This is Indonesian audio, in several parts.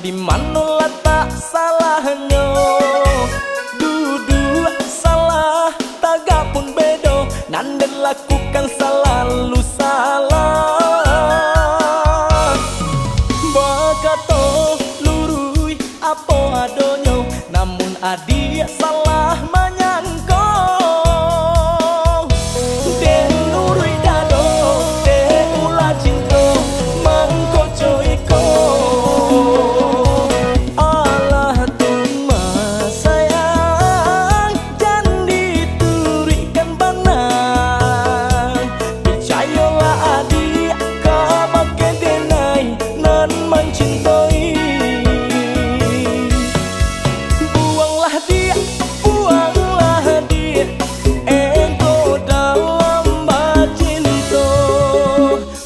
di mana tak salahnya. Duduk salah tagak pun bedo, nanda lakukan selalu salah. Bakato lurui apa adonyo, namun adik salah menyangka. Den lurui dado, den ulah cinta mangko iko. Allah tuma sayang, jangan diturikan banang. Percayalah adik, kau pakai denai nan mencintai. Buanglah dia, ego dalam bacinta.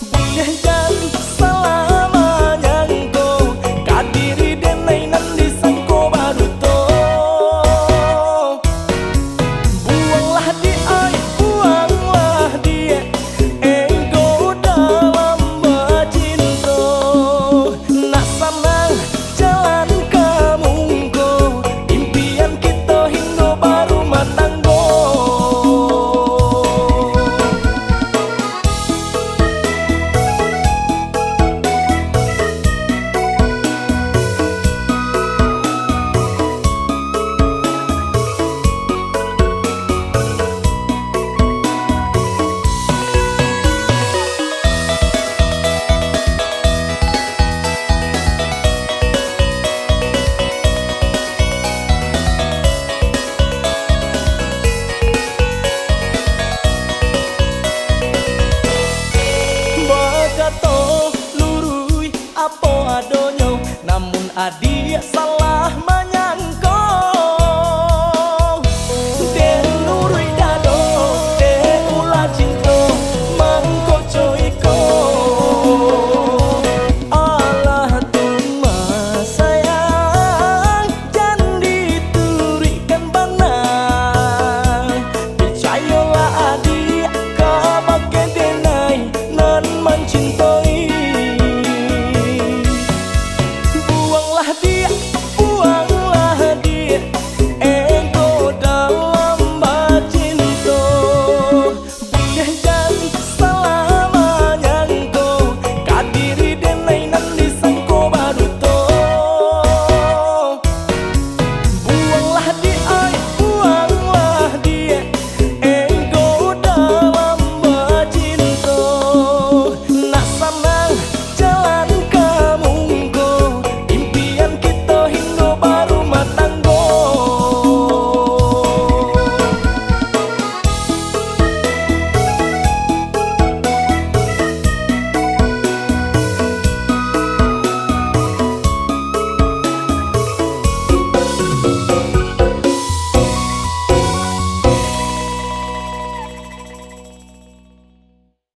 Boleh jadi selamanya engkau, kadiri denai nan disangko baru to. Buanglah dia, ego dalam bacinta. Nak senang jalan kamu engkau, impian kita hingga baru matanggo. Bakato lurui apa adonyo, namun adik salah